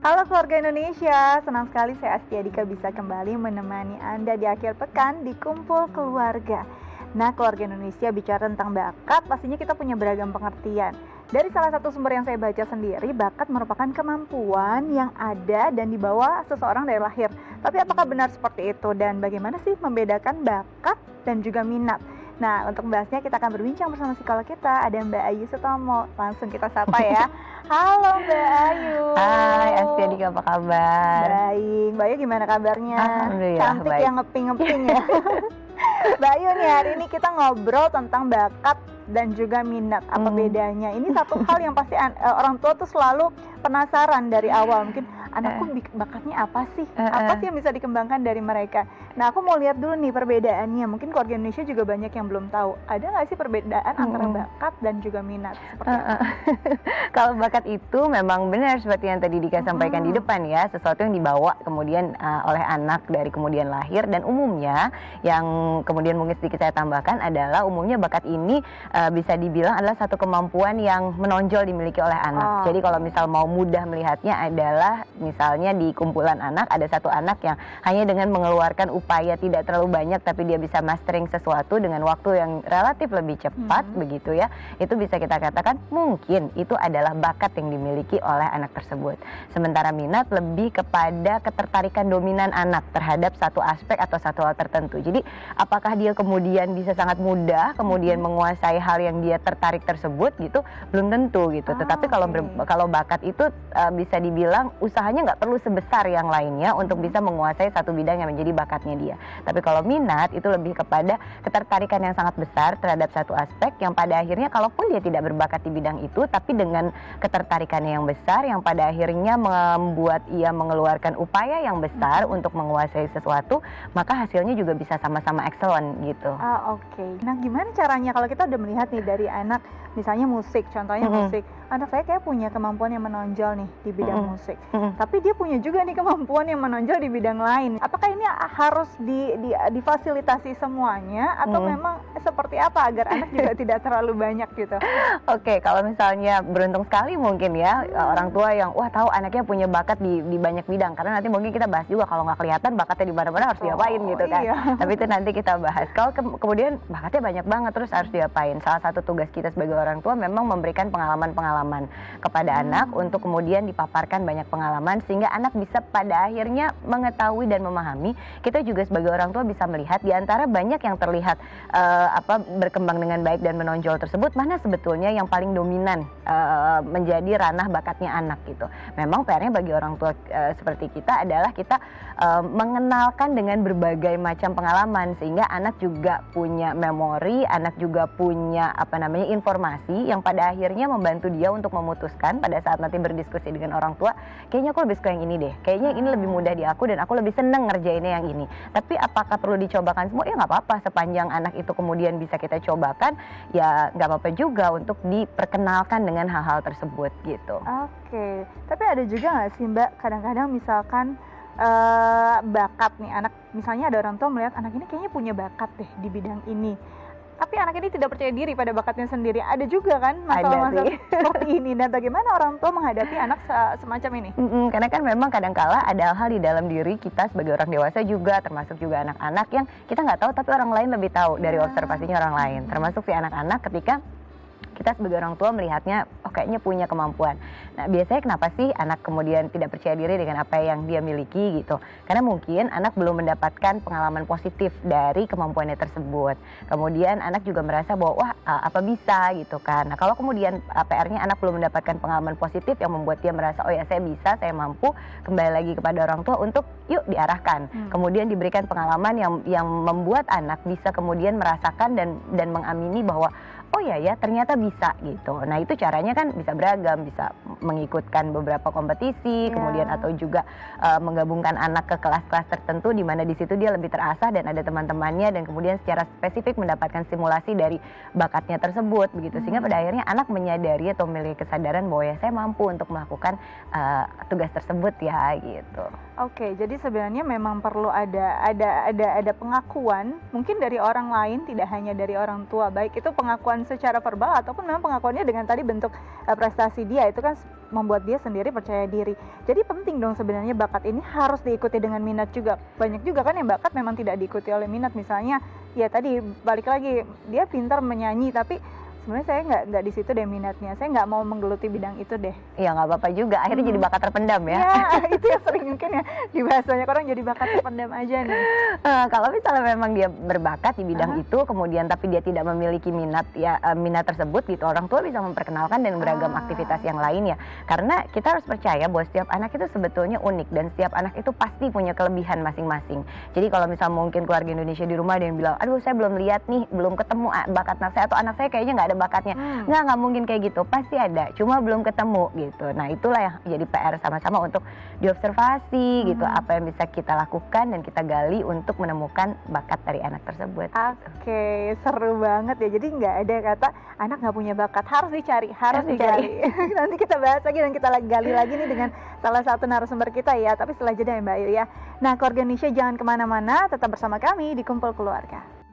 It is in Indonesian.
Halo keluarga Indonesia, senang sekali saya Astia Dika bisa kembali menemani Anda di akhir pekan di Kumpul Keluarga. Nah, keluarga Indonesia bicara tentang bakat, pastinya kita punya beragam pengertian. Dari salah satu sumber yang saya baca sendiri, bakat merupakan kemampuan yang ada dan dibawa seseorang dari lahir. Tapi apakah benar seperti itu dan bagaimana sih membedakan bakat dan juga minat? Nah, untuk membahasnya kita akan berbincang bersama psikolog kita, ada Mbak Ayu Sutomo. Langsung kita sapa ya. Halo Mbak Ayu. Hai Astia Dika, apa kabar? Baik, Mbak Ayu gimana kabarnya? Alhamdulillah Cantik baik. yang ngeping-ngeping ya. Mbak Ayu nih, hari ini kita ngobrol tentang bakat dan juga minat. Apa bedanya? Ini satu hal yang pasti orang tua tuh selalu penasaran dari awal. Mungkin anakku bakatnya apa sih? Apa sih yang bisa dikembangkan dari mereka? Nah, aku mau lihat dulu nih perbedaannya. Mungkin keluarga Indonesia juga banyak yang belum tahu. Ada nggak sih perbedaan antara bakat dan juga minat? Seperti apa? Kalau bakat itu memang benar seperti yang tadi Dika sampaikan di depan ya, sesuatu yang dibawa kemudian oleh anak dari kemudian lahir, dan umumnya yang kemudian mungkin sedikit saya tambahkan adalah umumnya bakat ini bisa dibilang adalah satu kemampuan yang menonjol dimiliki oleh anak. Jadi kalau misal mau mudah melihatnya adalah misalnya di kumpulan anak ada satu anak yang hanya dengan mengeluarkan upaya tidak terlalu banyak tapi dia bisa mastering sesuatu dengan waktu yang relatif lebih cepat begitu ya. Itu bisa kita katakan mungkin itu adalah bakat yang dimiliki oleh anak tersebut. Sementara minat lebih kepada ketertarikan dominan anak terhadap satu aspek atau satu hal tertentu. Jadi apakah dia kemudian bisa sangat mudah kemudian menguasai hal yang dia tertarik tersebut gitu, belum tentu gitu. Tetapi kalau bakat itu bisa dibilang usahanya nggak perlu sebesar yang lainnya untuk bisa menguasai satu bidang yang menjadi bakatnya dia. Tapi kalau minat itu lebih kepada ketertarikan yang sangat besar terhadap satu aspek yang pada akhirnya kalaupun dia tidak berbakat di bidang itu, tapi dengan ketertarikannya yang besar yang pada akhirnya membuat ia mengeluarkan upaya yang besar untuk menguasai sesuatu, maka hasilnya juga bisa sama-sama excellent gitu. Oke. Nah, gimana caranya kalau kita udah melihat nih dari anak, misalnya musik, contohnya musik, anak saya kayak punya kemampuan yang menonjol nih di bidang musik, tapi dia punya juga nih kemampuan yang menonjol di bidang lain. Apakah ini harus difasilitasi semuanya atau memang seperti apa agar anak juga tidak terlalu banyak gitu? Oke, kalau misalnya beruntung sekali mungkin ya orang tua yang wah tahu anaknya punya bakat di banyak bidang, karena nanti mungkin kita bahas juga kalau nggak kelihatan bakatnya di mana-mana harus diapain gitu kan. Iya. Tapi itu nanti kita bahas. Kalau kemudian bakatnya banyak banget terus harus diapain. Salah satu tugas kita sebagai orang tua memang memberikan pengalaman-pengalaman kepada anak untuk kemudian dipaparkan banyak pengalaman sehingga anak bisa pada akhirnya mengetahui dan memahami. Kita juga sebagai orang tua bisa melihat di antara banyak yang terlihat berkembang dengan baik dan menonjol tersebut, mana sebetulnya yang paling dominan menjadi ranah bakatnya anak gitu. Memang PR-nya bagi orang tua seperti kita adalah kita mengenalkan dengan berbagai macam pengalaman sehingga anak juga punya memori, anak juga punya informasi yang pada akhirnya membantu dia untuk memutuskan pada saat nanti berdiskusi dengan orang tua, kayaknya aku lebih suka yang ini deh, kayaknya ini lebih mudah di aku dan aku lebih seneng ngerjainnya yang ini. Tapi apakah perlu dicobakan semua? Ya nggak apa-apa, sepanjang anak itu kemudian bisa kita cobakan, ya nggak apa-apa juga untuk diperkenalkan dengan hal-hal tersebut gitu. Oke, tapi ada juga nggak sih Mbak, kadang-kadang misalkan bakat nih anak, misalnya ada orang tua melihat anak ini kayaknya punya bakat deh di bidang ini, tapi anak ini tidak percaya diri pada bakatnya sendiri. Ada juga kan masalah-masalah seperti ini, dan bagaimana orang tua menghadapi anak semacam ini? Karena kan memang kadangkala ada hal di dalam diri kita sebagai orang dewasa juga, termasuk juga anak-anak yang kita nggak tahu tapi orang lain lebih tahu dari observasinya orang lain, termasuk si anak-anak ketika kita sebagai orang tua melihatnya, oh kayaknya punya kemampuan. Nah biasanya kenapa sih anak kemudian tidak percaya diri dengan apa yang dia miliki gitu? Karena mungkin anak belum mendapatkan pengalaman positif dari kemampuannya tersebut. Kemudian anak juga merasa bahwa wah apa bisa gitu kan. Nah kalau kemudian PR-nya anak belum mendapatkan pengalaman positif yang membuat dia merasa oh ya saya bisa, saya mampu, kembali lagi kepada orang tua untuk yuk diarahkan. Kemudian diberikan pengalaman yang membuat anak bisa kemudian merasakan dan mengamini bahwa oh ya ternyata bisa gitu. Nah itu caranya kan bisa beragam, bisa mengikutkan beberapa kompetisi, kemudian atau juga menggabungkan anak ke kelas-kelas tertentu di mana di situ dia lebih terasah dan ada teman-temannya dan kemudian secara spesifik mendapatkan stimulasi dari bakatnya tersebut begitu. Sehingga pada akhirnya anak menyadari atau memiliki kesadaran bahwa ya saya mampu untuk melakukan tugas tersebut ya gitu. Oke, jadi sebenarnya memang perlu ada pengakuan mungkin dari orang lain, tidak hanya dari orang tua, baik itu pengakuan secara verbal ataupun memang pengakuannya dengan tadi bentuk prestasi dia, itu kan membuat dia sendiri percaya diri. Jadi penting dong sebenarnya bakat ini harus diikuti dengan minat juga. Banyak juga kan yang bakat memang tidak diikuti oleh minat, misalnya ya tadi balik lagi dia pintar menyanyi tapi sebenarnya saya nggak di situ deh minatnya, saya nggak mau menggeluti bidang itu deh. Ya nggak apa-apa juga, akhirnya jadi bakat terpendam ya. Ya itu yang sering mungkin ya dibahas banyak orang, jadi bakat terpendam aja nih. Kalau misalnya memang dia berbakat di bidang itu, kemudian tapi dia tidak memiliki minat ya minat tersebut gitu, orang tua bisa memperkenalkan dan beragam aktivitas yang lainnya. Karena kita harus percaya bahwa setiap anak itu sebetulnya unik dan setiap anak itu pasti punya kelebihan masing-masing. Jadi kalau misal mungkin keluarga Indonesia di rumah ada yang bilang, aduh saya belum lihat nih, belum ketemu bakat anak saya, atau anak saya kayaknya nggak ada bakatnya. Nggak mungkin kayak gitu, pasti ada, cuma belum ketemu gitu. Nah itulah yang jadi PR sama-sama untuk diobservasi gitu, apa yang bisa kita lakukan dan kita gali untuk menemukan bakat dari anak tersebut. Oke, seru banget ya. Jadi nggak ada kata anak nggak punya bakat, harus dicari, harus digali. Nanti kita bahas lagi dan kita gali lagi nih dengan salah satu narasumber kita ya. Tapi setelah jeda ya Mbak Ayu ya. Nah, keluarga Indonesia jangan kemana-mana, tetap bersama kami di Kumpul Keluarga.